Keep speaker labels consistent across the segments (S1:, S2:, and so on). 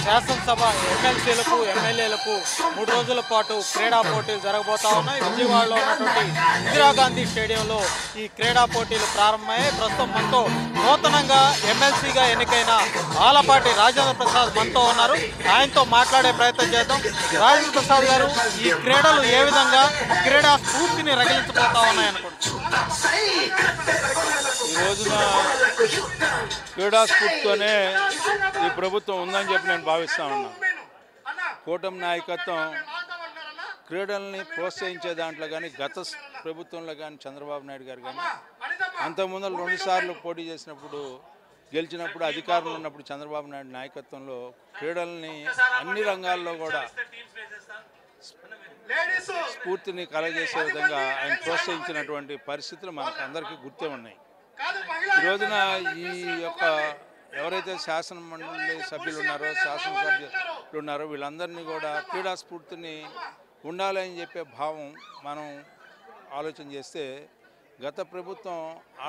S1: శాసనసభ ఎమ్మెల్సీలకు ఎమ్మెల్యేలకు 3 రోజుల పాటు క్రీడా పోటీలు జరగబోతా ఉన్నాయి. విజయవాడలో ఉన్నటువంటి ఇందిరాగాంధీ స్టేడియంలో ఈ క్రీడా పోటీలు ప్రారంభమయ్యాయి. ప్రస్తుతం మనతో నూతనంగా ఎమ్మెల్సీగా ఎన్నికైన ఆలపాటి రాజేంద్ర ప్రసాద్ మనతో ఉన్నారు. ఆయనతో మాట్లాడే ప్రయత్నం చేద్దాం. రాజేంద్ర ప్రసాద్ గారు, ఈ క్రీడలు ఏ విధంగా క్రీడా స్ఫూర్తిని రగిలించబోతా ఉన్నాయనుకుంటున్నారు?
S2: ఈ రోజున క్రీడా స్ఫూర్తితోనే ఈ ప్రభుత్వం ఉందని చెప్పి నేను భావిస్తా ఉన్నాను. కూటమి నాయకత్వం క్రీడల్ని ప్రోత్సహించే దాంట్లో కానీ గత ప్రభుత్వంలో కానీ చంద్రబాబు నాయుడు గారు కానీ అంతకుముందు 2 సార్లు పోటీ చేసినప్పుడు గెలిచినప్పుడు అధికారంలో ఉన్నప్పుడు చంద్రబాబు నాయుడు నాయకత్వంలో క్రీడల్ని అన్ని రంగాల్లో కూడా స్ఫూర్తిని కలగజేసే విధంగా ఆయన ప్రోత్సహించినటువంటి పరిస్థితులు మనకు అందరికీ గుర్తే ఉన్నాయి. ఈ రోజున ఈ యొక్క ఎవరైతే శాసన మండలి సభ్యులు ఉన్నారో శాసనసభ్యులు ఉన్నారో వీళ్ళందరినీ కూడా క్రీడా స్ఫూర్తిని ఉండాలని చెప్పే భావం మనం ఆలోచన చేస్తే గత ప్రభుత్వం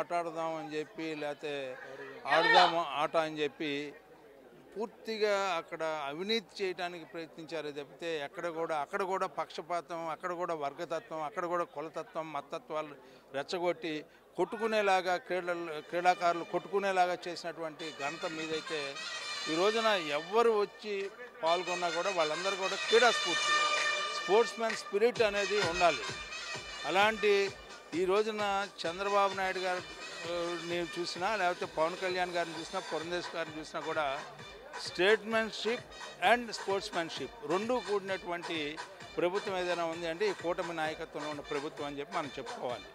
S2: ఆట ఆడదామని చెప్పి లేకపోతే ఆడదాము ఆట అని చెప్పి పూర్తిగా అక్కడ అవినీతి చేయడానికి ప్రయత్నించారు తప్పితే అక్కడ కూడా పక్షపాతం, అక్కడ కూడా వర్గతత్వం, అక్కడ కూడా కులతత్వం, మతత్వాలు రెచ్చగొట్టి కొట్టుకునేలాగా క్రీడాకారులు కొట్టుకునేలాగా చేసినటువంటి ఘనత మీదైతే ఈ రోజున ఎవ్వరు వచ్చి పాల్గొన్నా కూడా వాళ్ళందరూ కూడా క్రీడా స్పోర్ట్స్మెన్ స్పిరిట్ అనేది ఉండాలి. అలాంటి ఈ రోజున చంద్రబాబు నాయుడు గారిని చూసినా లేకపోతే పవన్ కళ్యాణ్ గారిని చూసినా పురంధేశ్వరి గారిని చూసినా కూడా స్టేట్మెన్షిప్ అండ్ స్పోర్ట్స్మెన్షిప్ రెండూ కూడినటువంటి ప్రభుత్వం ఏదైనా ఉంది అంటే ఈ కూటమి నాయకత్వంలో ఉన్న ప్రభుత్వం అని చెప్పి మనం చెప్పుకోవాలి.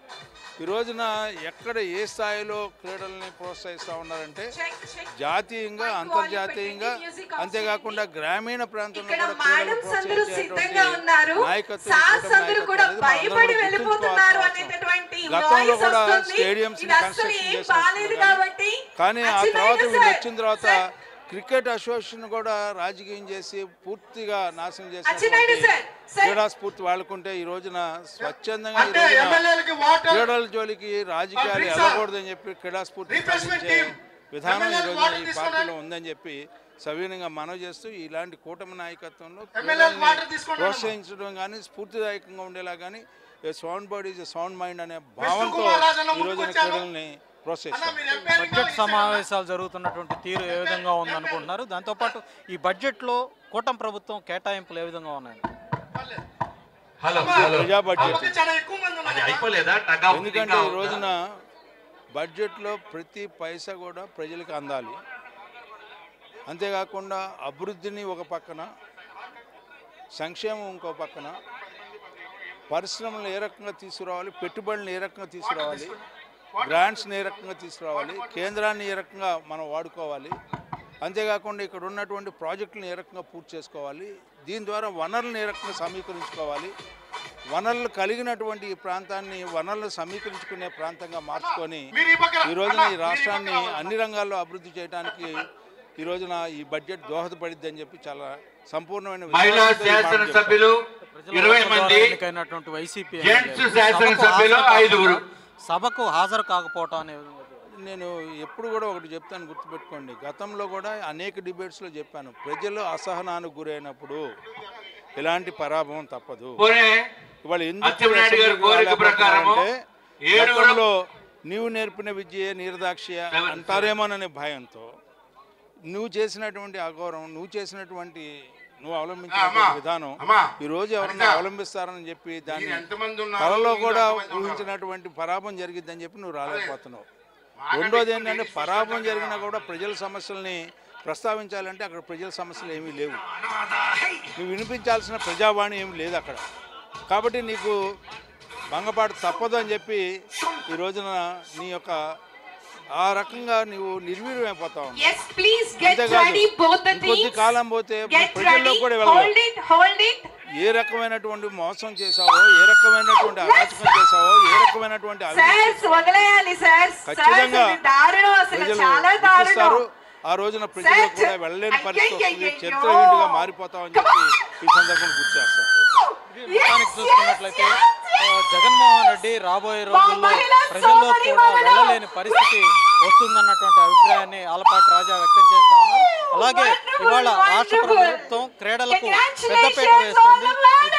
S2: ఈ రోజున ఎక్కడ ఏ స్థాయిలో క్రీడల్ని ప్రోత్సహిస్తూ ఉన్నారంటే జాతీయంగా, అంతర్జాతీయంగా, అంతేకాకుండా గ్రామీణ ప్రాంతంలో కూడా క్రీడలు ప్రోత్సహించేటువంటి నాయకత్వం గతంలో కూడా స్టేడియంస్ కన్స్ట్రక్షన్ చేస్తున్నారు. కానీ ఆ తర్వాత వీళ్ళు వచ్చిన తర్వాత క్రికెట్ అసోసియేషన్ కూడా రాజకీయం చేసి పూర్తిగా నాశనం చేసిన క్రీడా స్ఫూర్తి వాళ్ళకుంటే ఈ రోజున స్వచ్ఛందంగా క్రీడల జోలికి రాజకీయాలు వెళ్ళకూడదని చెప్పి క్రీడా స్ఫూర్తి కలిగించే విధానం ఈ రోజున ఈ పార్టీలో ఉందని చెప్పి సవినయంగా మనవి చేస్తూ ఇలాంటి కూటమి నాయకత్వంలో క్రీడల్ని ప్రోత్సహించడం కానీ స్ఫూర్తిదాయకంగా ఉండేలా కానీ sound body is sound mind అనే భావంతో ఈ రోజున క్రీడల్ని
S1: బడ్జెట్ సమావేశాలు జరుగుతున్నటువంటి తీరు ఏ విధంగా ఉందనుకుంటున్నారు? దాంతోపాటు ఈ బడ్జెట్లో కూటమి ప్రభుత్వం కేటాయింపులు ఏ విధంగా ఉన్నాయి?
S2: ప్రజా బడ్జెట్ ఎందుకంటే ఈ రోజున బడ్జెట్లో ప్రతి పైసా కూడా ప్రజలకు అందాలి. అంతేకాకుండా అభివృద్ధిని ఒక పక్కన, సంక్షేమం ఇంకో పక్కన, పరిశ్రమలు ఏ రకంగా తీసుకురావాలి, పెట్టుబడులను ఏ రకంగా తీసుకురావాలి, గ్రాంట్స్ని ఏ రకంగా తీసుకురావాలి, కేంద్రాన్ని ఏ రకంగా మనం వాడుకోవాలి, అంతేకాకుండా ఇక్కడ ఉన్నటువంటి ప్రాజెక్టులను ఏ రకంగా పూర్తి చేసుకోవాలి, దీని ద్వారా వనరులను ఏ రకంగా సమీకరించుకోవాలి, వనరులు కలిగినటువంటి ఈ ప్రాంతాన్ని వనరులు సమీకరించుకునే ప్రాంతంగా మార్చుకొని ఈ రోజున ఈ రాష్ట్రాన్ని అన్ని రంగాల్లో అభివృద్ధి చేయడానికి ఈ రోజున ఈ బడ్జెట్ దోహదపడిద్ది అని చెప్పి చాలా సంపూర్ణమైన
S1: వైసీపీ సభకు హాజరు కాకపోవటం అనే
S2: నేను ఎప్పుడు కూడా ఒకటి చెప్తాను, గుర్తుపెట్టుకోండి. గతంలో కూడా అనేక డిబేట్స్లో చెప్పాను, ప్రజలు అసహనానికి గురైనప్పుడు ఎలాంటి పరాభవం తప్పదు. ఇవాళ ఎందుకు గతంలో నీవు నేర్పిన విద్య నిర్దాక్ష్య అంటారేమోననే భయంతో నువ్వు చేసినటువంటి అగౌరవం, నువ్వు అవలంబించిన విధానం ఈ రోజు ఎవరన్నా అవలంబిస్తారని చెప్పి దాన్ని కళలో కూడా ఊహించినటువంటి పరాభవం జరిగిద్దని చెప్పి నువ్వు రాలేకపోతున్నావు. రెండోది ఏంటంటే పరాభవం జరిగినా కూడా ప్రజల సమస్యల్ని ప్రస్తావించాలంటే అక్కడ ప్రజల సమస్యలు ఏమీ లేవు, నువ్వు వినిపించాల్సిన ప్రజావాణి ఏమీ లేదు అక్కడ. కాబట్టి నీకు భంగపాటు తప్పదు అని చెప్పి ఈ రోజున నీ యొక్క ఆ రకంగా నువ్వు నిర్వీర్యమైపోతావు. కొద్ది కాలం పోతే ప్రజల్లో కూడా వెళ్ళాలి. ఏ రకమైనటువంటి మోసం చేసావో, ఏ రకమైనటువంటి అరాచకం చేసావో, ఏ రకమైనటువంటి ఖచ్చితంగా ప్రజలు గుర్తిస్తారు. ఆ రోజున ప్రజలు కూడా వెళ్ళలేని పరిస్థితి వస్తుంది, చరిత్రహీనుడిగా మారిపోతామని చెప్పి ఈ సందర్భంగా గుర్తు చేస్తాం.
S1: చూసుకున్నట్లయితే జగన్మోహన్ రెడ్డి రాబోయే రోజుల్లో ప్రజల్లో కూడా వెళ్ళలేని పరిస్థితి వస్తుందన్నటువంటి అభిప్రాయాన్ని ఆలపాటి రాజా వ్యక్తం చేస్తా ఉన్నారు. అలాగే ఇవాళ రాష్ట్ర ప్రభుత్వం క్రీడలకు పెద్దపీట వేస్తుంది.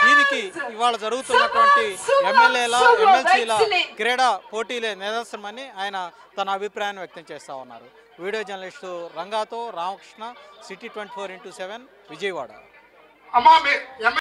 S1: దీనికి ఇవాళ జరుగుతున్నటువంటి ఎమ్మెల్యేల ఎమ్మెల్సీల క్రీడా పోటీలే నిదర్శనమని ఆయన తన అభిప్రాయాన్ని వ్యక్తం చేస్తూ ఉన్నారు. వీడియో జర్నలిస్టు రంగాతో రామకృష్ణ, సిటీ 24x7 విజయవాడ.